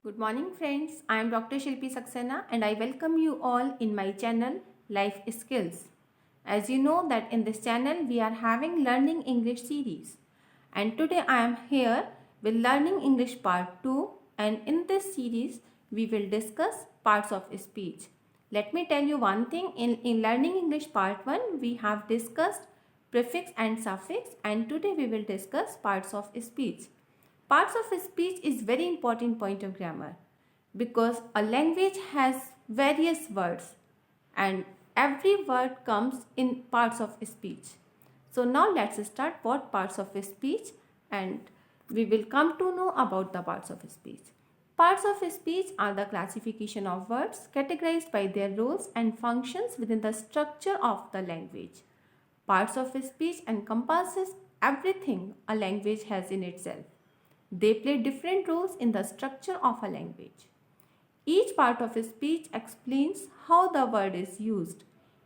Good morning friends, I am Dr. Shilpi Saxena and I welcome you all in my channel Life Skills. As you know that in this channel we are having Learning English series and today I am here with Learning English Part 2 and in this series we will discuss parts of speech. Let me tell you one thing, in Learning English Part 1 we have discussed prefix and suffix and today we will discuss parts of speech. Parts of speech is very important point of grammar because a language has various words and every word comes in parts of speech. So now let's start what parts of speech and we will come to know about the parts of speech. Parts of speech are the classification of words categorized by their roles and functions within the structure of the language. Parts of speech encompasses everything a language has in itself. They play different roles in the structure of a language. Each part of a speech explains how the word is used.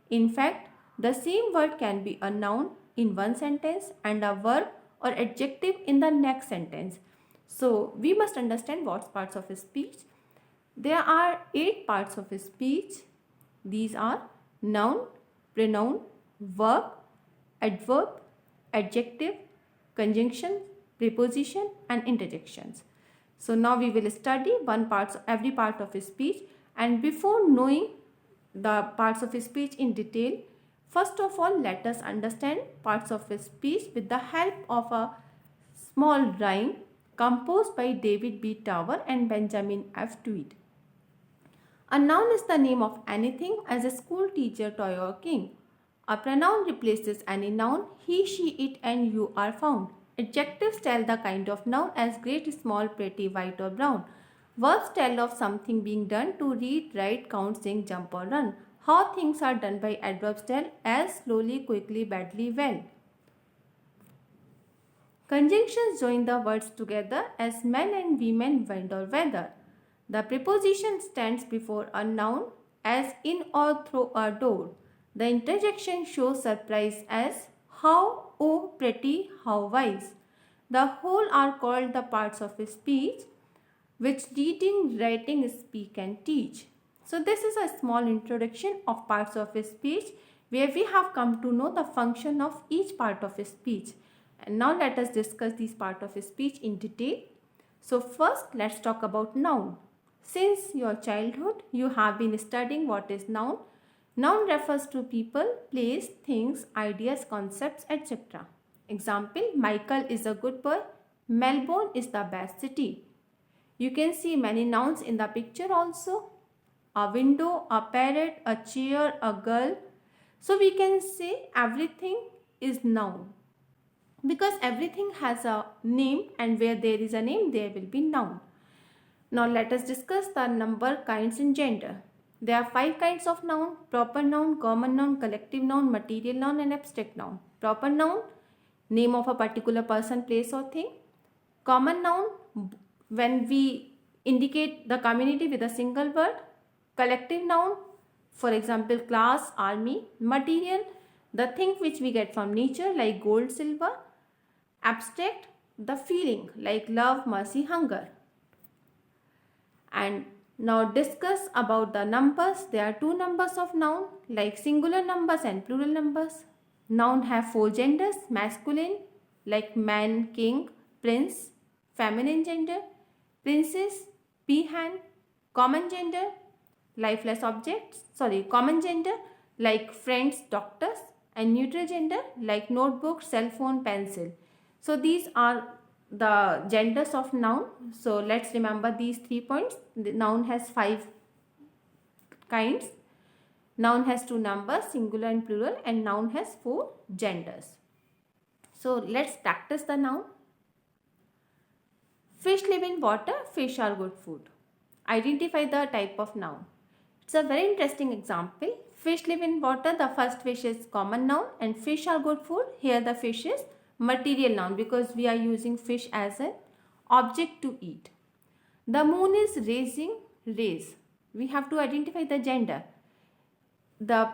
In fact, the same word can be a noun in one sentence and a verb or adjective in the next sentence. So, we must understand what's parts of a speech. There are 8 parts of a speech. These are noun, pronoun, verb, adverb, adjective, conjunction, preposition and interjections. So now we will study every part of a speech, and before knowing the parts of a speech in detail, first of all let us understand parts of a speech with the help of a small rhyme composed by David B. Tower and Benjamin F. Tweed. A noun is the name of anything, as a school teacher, toy or king. A pronoun replaces any noun, he, she, it and you are found. Adjectives tell the kind of noun, as great, small, pretty, white or brown. Verbs tell of something being done, to read, write, count, sing, jump or run. How things are done by adverbs tell, as slowly, quickly, badly, well. Conjunctions join the words together, as men and women, wind or weather. The preposition stands before a noun, as in or through a door. The interjection shows surprise, as how, oh, pretty, how wise. The whole are called the parts of a speech, which reading, writing, speak and teach. So this is a small introduction of parts of a speech, where we have come to know the function of each part of a speech. And now let us discuss these parts of a speech in detail. So first let's talk about noun. Since your childhood, you have been studying what is noun. Noun refers to people, place, things, ideas, concepts, etc. Example, Michael is a good boy. Melbourne is the best city. You can see many nouns in the picture also. A window, a parrot, a chair, a girl. So we can say everything is noun. Because everything has a name, and where there is a name, there will be noun. Now let us discuss the number, kinds and gender. There are 5 kinds of noun: proper noun, common noun, collective noun, material noun and abstract noun. Proper noun, name of a particular person, place or thing. Common noun, when we indicate the community with a single word. Collective noun, for example, class, army. Material, the thing which we get from nature like gold, silver. Abstract, the feeling like love, mercy, hunger. And now discuss about the numbers. There are 2 numbers of noun, like singular numbers and plural numbers. Noun have 4 genders: masculine like man, king, prince; feminine gender, princess, peahen; common gender, lifeless objects, common gender like friends, doctors; and neutral gender like notebook, cell phone, pencil. So these are the genders of noun. So let's remember these 3 points. The noun has 5 kinds. Noun has 2 numbers, singular and plural, and noun has 4 genders. So let's practice the noun. Fish live in water, fish are good food. Identify the type of noun. It's a very interesting example. Fish live in water, the first fish is common noun, and fish are good food. Here the fish is material noun because we are using fish as an object to eat. The moon is raising rays. We have to identify the gender. The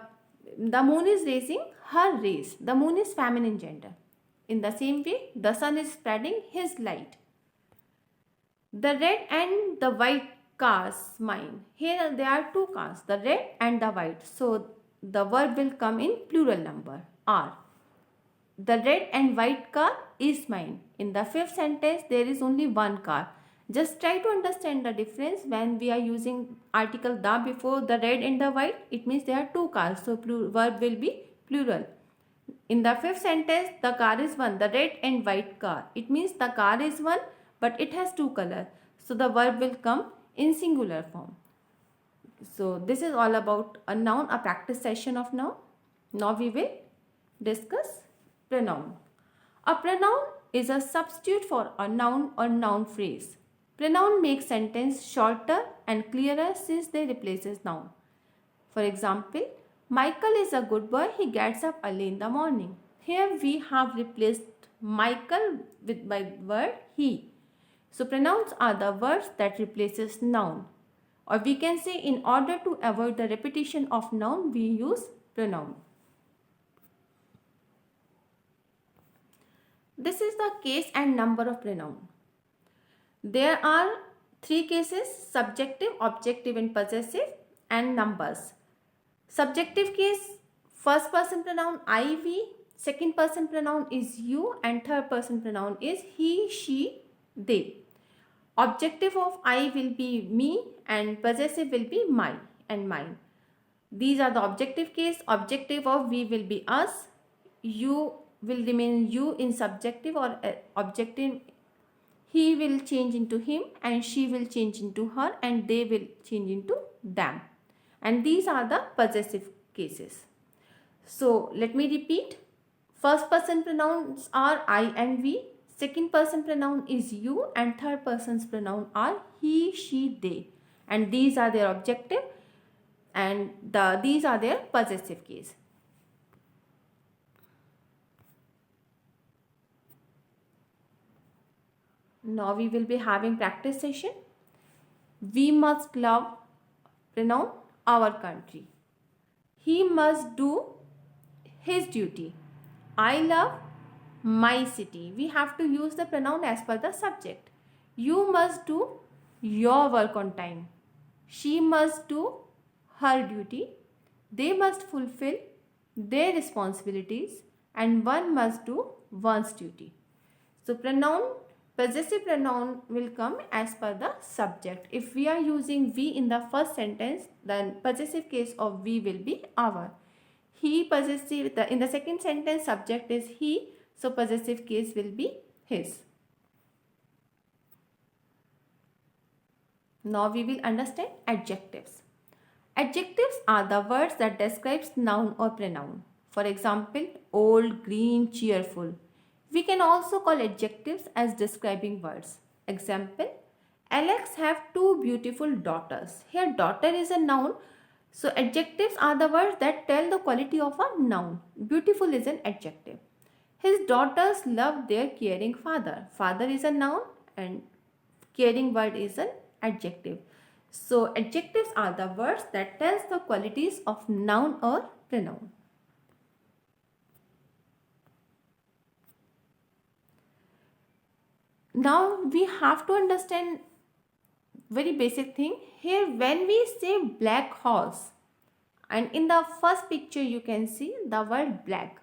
moon is raising her rays. The moon is feminine gender. In the same way, the sun is spreading his light. The red and the white cars, mine. Here there are two cars, the red and the white. So the verb will come in plural number, are. The red and white car is mine. In the fifth sentence, there is only one car. Just try to understand the difference when we are using article the before the red and the white. It means there are two cars. So verb will be plural. In the fifth sentence, the car is one, the red and white car. It means the car is one, but it has two colors. So the verb will come in singular form. So this is all about a noun, a practice session of noun. Now we will discuss pronoun. A pronoun is a substitute for a noun or noun phrase. Pronoun makes sentence shorter and clearer since they replaces noun. For example, Michael is a good boy, he gets up early in the morning. Here we have replaced Michael with by word he. So pronouns are the words that replaces noun. Or we can say in order to avoid the repetition of noun, we use pronoun. This is the case and number of pronoun. There are three cases: subjective, objective and possessive, and numbers. Subjective case, first person pronoun I, we, second person pronoun is you, and third person pronoun is he, she, they. Objective of I will be me and possessive will be my and mine. These are the objective case. Objective of we will be us. You will remain you in subjective or objective. He will change into him and she will change into her and they will change into them. And these are the possessive cases. So let me repeat. First person pronouns are I and we. Second person pronoun is you and third person's pronoun are he, she, they. And these are their objective and these are their possessive case. Now we will be having practice session. We must love pronoun our country. He must do his duty. I love my city. We have to use the pronoun as per the subject. You must do your work on time. She must do her duty. They must fulfill their responsibilities and one must do one's duty. So possessive pronoun will come as per the subject. If we are using we in the first sentence, then possessive case of we will be our. He possessive, in the second sentence subject is he, so possessive case will be his. Now we will understand adjectives. Adjectives are the words that describes noun or pronoun. For example, old, green, cheerful. We can also call adjectives as describing words. Example, Alex have two beautiful daughters. Here daughter is a noun. So adjectives are the words that tell the quality of a noun. Beautiful is an adjective. His daughters love their caring father. Father is a noun and caring word is an adjective. So adjectives are the words that tells the qualities of noun or pronoun. Now we have to understand very basic thing. Here when we say black horse, and in the first picture you can see the word black.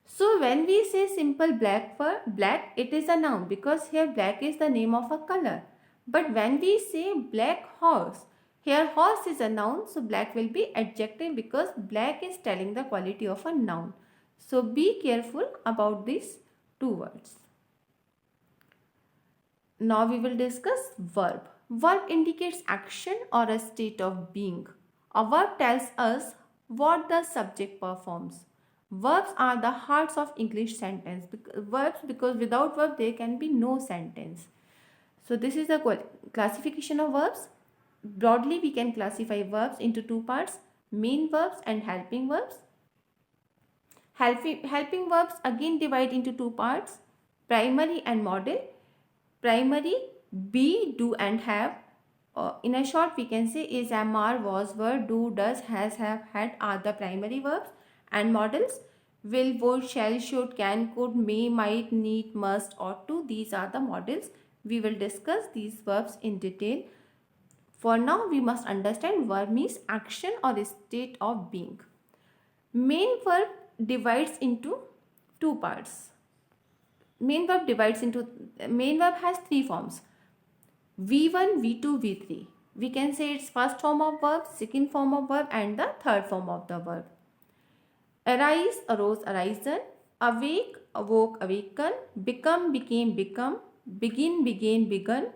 So when we say simple black, it is a noun because here black is the name of a color. But when we say black horse, here horse is a noun, so black will be adjective because black is telling the quality of a noun. So be careful about these two words. Now we will discuss verb. Verb indicates action or a state of being. A verb tells us what the subject performs. Verbs are the hearts of English sentence. Verbs, because without verb there can be no sentence. So this is the classification of verbs. Broadly we can classify verbs into two parts, main verbs and helping verbs. Helping verbs again divide into two parts, primary and modal. Primary, be, do and have. In a short we can say is, am, are, was, were, do, does, has, have, had are the primary verbs. And modals, will, would, shall, should, can, could, may, might, need, must, ought to. These are the modals. We will discuss these verbs in detail For now, we must understand verb means action or state of being. Main verb divides into two parts. Main verb has three forms: V1, V2, V3. We can say its first form of verb, second form of verb, and the third form of the verb. Arise, arose, arisen. Awake, awoke, awaken. Become, became, become. Begin, began, begun.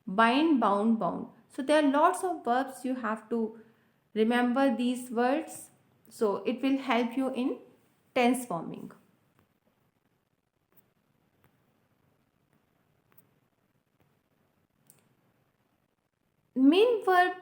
Bind, bound, bound. So there are lots of verbs. You have to remember these words. So it will help you in tense forming. Main verb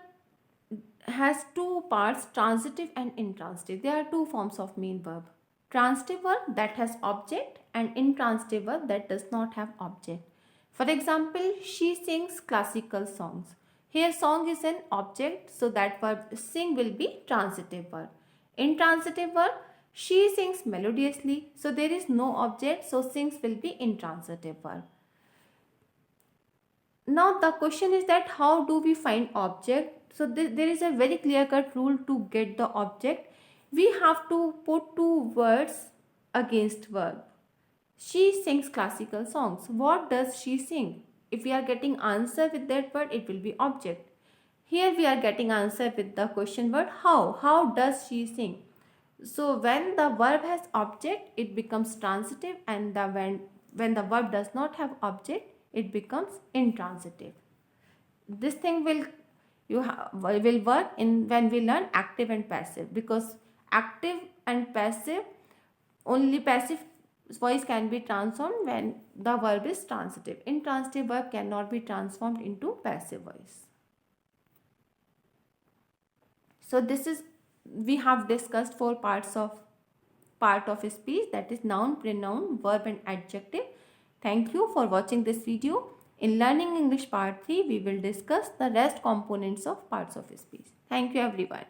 has two parts, transitive and intransitive. There are two forms of main verb. Transitive verb that has object and intransitive verb that does not have object. For example, she sings classical songs. Here song is an object, so that verb sing will be transitive verb. Intransitive verb, she sings melodiously, so there is no object, so sings will be intransitive verb. Now the question is that how do we find object? So there is a very clear cut rule to get the object. We have to put two words against verb. She sings classical songs. What does she sing? If we are getting answer with that word, it will be object. Here we are getting answer with the question word how. How does she sing? So when the verb has object, it becomes transitive, and when the verb does not have object, it becomes intransitive. This thing will work in when we learn active and passive, because active and passive, only passive voice can be transformed when the verb is transitive. Intransitive verb cannot be transformed into passive voice. So this is, we have discussed four parts of part of speech, that is noun, pronoun, verb and adjective. Thank you for watching this video. In Learning English Part 3, we will discuss the rest components of parts of speech. Thank you everyone.